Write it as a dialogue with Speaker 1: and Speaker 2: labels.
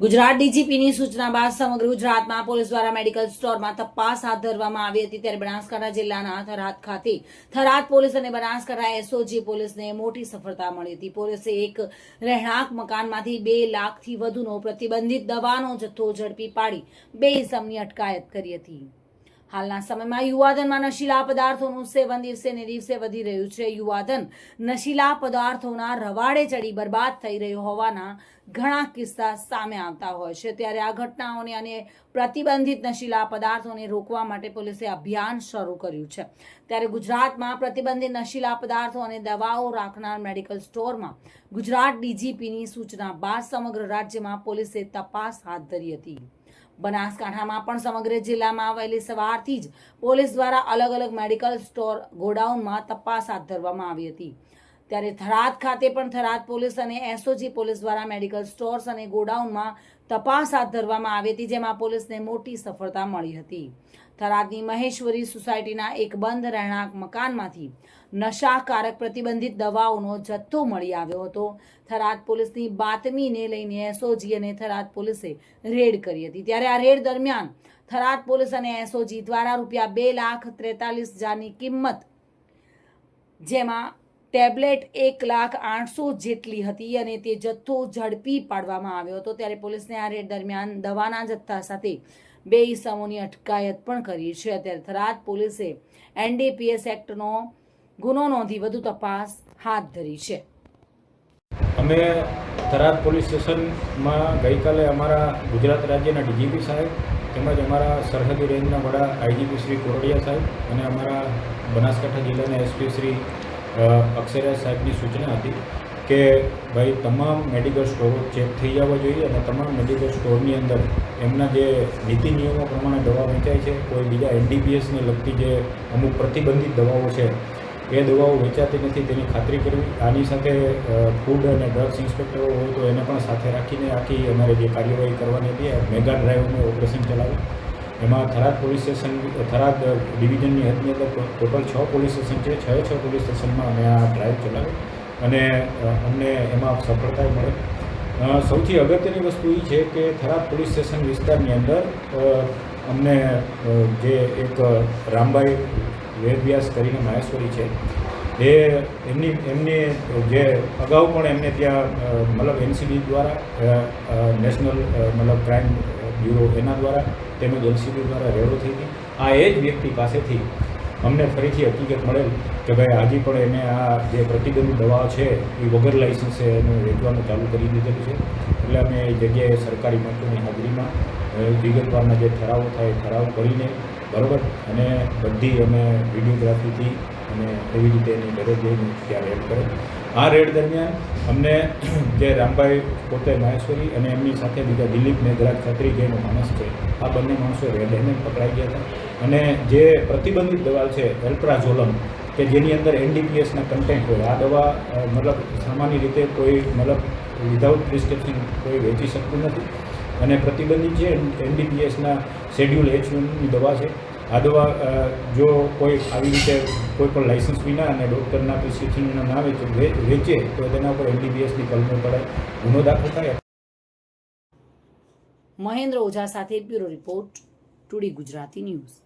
Speaker 1: ગુજરાત ડીજીપીની સૂચના બાદ સમગ્ર ગુજરાતમાં પોલીસ દ્વારા મેડિકલ સ્ટોરમાં તપાસ હાથ ધરવામાં આવી હતી। ત્યારે બનાસકાંઠા જિલ્લાના થરાદ ખાતે થરાદ પોલીસ અને બનાસકાંઠા એસઓજી પોલીસને મોટી સફળતા મળી હતી। પોલીસે એક રહેણાંક મકાનમાંથી 2 લાખથી વધુનો પ્રતિબંધિત દવાનો જથ્થો ઝડપી પાડી 2 ઇસમની અટકાયત કરી હતી। હાલના સમયમાં યુવાધનમાં નશીલા પદાર્થોનું સેવન દિવસે ને દિવસે વધી રહ્યું છે। યુવાધન નશીલા પદાર્થોના રવાડે ચડી બરબાદ થઈ રહ્યો હોવાના ઘણા કિસ્સા સામે આવતા હોય છે। ત્યારે આ ઘટનાઓને અને પ્રતિબંધિત નશીલા પદાર્થોને રોકવા માટે પોલીસે અભિયાન શરૂ કર્યું છે। ત્યારે ગુજરાતમાં પ્રતિબંધિત નશીલા પદાર્થો અને દવાઓ રાખનાર મેડિકલ સ્ટોરમાં ગુજરાત ડીજીપીની સૂચના બાદ સમગ્ર રાજ્યમાં પોલીસે તપાસ હાથ ધરી હતી। બનાસકાંઠામાં પણ સમગ્ર જિલ્લામાં વહેલી સવારથી જ પોલીસ દ્વારા અલગ અલગ મેડિકલ સ્ટોર ગોડાઉનમાં તપાસ હાથ ધરવામાં આવી હતી। ત્યારે થરાદ ખાતે પણ થરાદ પોલીસ અને એસઓજી પોલીસ દ્વારા મેડિકલ સ્ટોર્સ અને ગોડાઉનમાં તપાસ હાથ ધરવામાં આવી હતી, જેમાં પોલીસને મોટી સફળતા મળી હતી। થરાદની મહેશ્વરી સોસાયટીના એક બંધ રહેણાંક મકાનમાંથી નશાકારક પ્રતિબંધિત દવાઓનો જથ્થો મળી આવ્યો હતો। થરાદ પોલીસની બાતમીને લઈને એસઓજી અને થરાદ પોલીસે રેડ કરી હતી। ત્યારે આ રેડ દરમિયાન થરાદ પોલીસ અને એસઓજી દ્વારા ₹2,43,000ની કિંમત, જેમાં ટેબ્લેટ 1,08,000 જેટલી હતી અને તે જથ્થો ઝડપી પાડવામાં આવ્યો હતો। ત્યારે પોલીસને આ રેડ દરમિયાન દવાના જથ્થા સાથે 2 ઇસમોની અટકાયત પણ કરી છે। ત્યારે થરાદ પોલીસે એનડીપીએસ એક્ટનો ગુનો નોંધી વધુ તપાસ હાથ ધરી છે।
Speaker 2: અમે થરાદ પોલીસ સ્ટેશનમાં ગઈકાલે અમારા ગુજરાત રાજ્યના ડીજીપી સાહેબ તેમજ અમારા સરહદી રેન્જના વડા આઈજીપી શ્રી કોરડિયા સાહેબ અને અમારા બનાસકાંઠા જિલ્લાના એસપી શ્રી અક્ષરાજ સાહેબની સૂચના હતી કે ભાઈ તમામ મેડિકલ સ્ટોરો ચેક થઈ જવા જોઈએ અને તમામ મેડિકલ સ્ટોરની અંદર એમના જે નીતિ નિયમો પ્રમાણે દવા વેચાય છે, કોઈ બીજા એનડીપીએસને લગતી જે અમુક પ્રતિબંધિત દવાઓ છે એ દવાઓ વેચાતી નથી તેની ખાતરી કરવી। આની સાથે ફૂડ અને ડ્રગ્સ ઇન્સ્પેક્ટરો હોય તો એને પણ સાથે રાખીને આખી અમારે જે કાર્યવાહી કરવાની હતી મેગા ડ્રાઈવનું ઓપરેશન ચલાવ્યું। એમાં થરાદ પોલીસ સ્ટેશન, થરાદ ડિવિઝનની હદની અંદર ટોટલ 6 પોલીસ સ્ટેશન છે। 6 પોલીસ સ્ટેશનમાં અમે આ ડ્રાઈવ ચલાવી અને અમને એમાં સફળતા મળે। સૌથી અગત્યની વસ્તુ એ છે કે થરાદ પોલીસ સ્ટેશન વિસ્તારની અંદર અમને જે એક રામભાઈ વેદવ્યાસ કરીને મહેશ્વરી છે, એ એમની જે અગાઉ પણ એમને ત્યાં મતલબ એનસીબી દ્વારા નેશનલ મતલબ ક્રાઇમ બ્યુરો એના દ્વારા તેમજ એલસીબી દ્વારા રેડો થઈ હતી। આ એ જ વ્યક્તિ પાસેથી અમને ફરીથી હકીકત મળેલ કે ભાઈ આજે પણ એને આ જે પ્રતિબંધિત દવા છે એ વગર લાઇસન્સે એનું વેચવાનું ચાલુ કરી દીધેલું છે। એટલે અમે એ જગ્યાએ સરકારી મંત્રીની હાજરીમાં વિગતવારના જે ઠરાવો થાય ઠરાવ કરીને બરાબર અને બધી અમે વિડીયોગ્રાફીથી અને એવી રીતે એની ઘરે જઈને ત્યાં રેડ કરે। આ રેડ દરમિયાન અમને જે રામભાઈ પોતે મહેશ્વરી અને એમની સાથે બીજા દિલીપ મેઘરાજ છત્રી જેનો માણસ છે, આ બંને માણસો રેડ હેન્ડેડ પકડાઈ ગયા હતા અને જે પ્રતિબંધિત દવા છે એલ્પ્રાઝોલમ કે જેની અંદર એનડીપીએસના કન્ટેન્ટ હોય, આ દવા મતલબ સામાન્ય રીતે કોઈ મતલબ વિધાઉટ પ્રિસ્ક્રિપ્શન કોઈ વેચી શકતું નથી અને પ્રતિબંધિત છે। એનડીપીએસના શેડ્યુલ H1ની દવા છે। આ દવા જો કોઈ આવી રીતે કોઈ પણ લાઇસન્સ વિના અને ડૉક્ટરના પ્રિસ્ક્રિપ્શન વિના ના વેચે તો તેના ઉપર એનડીપીએસની કલમો પડાય, ગુનો દાખલ થાય।
Speaker 1: મહેન્દ્ર ઓઝા સાથે bureau report, today Gujarati news.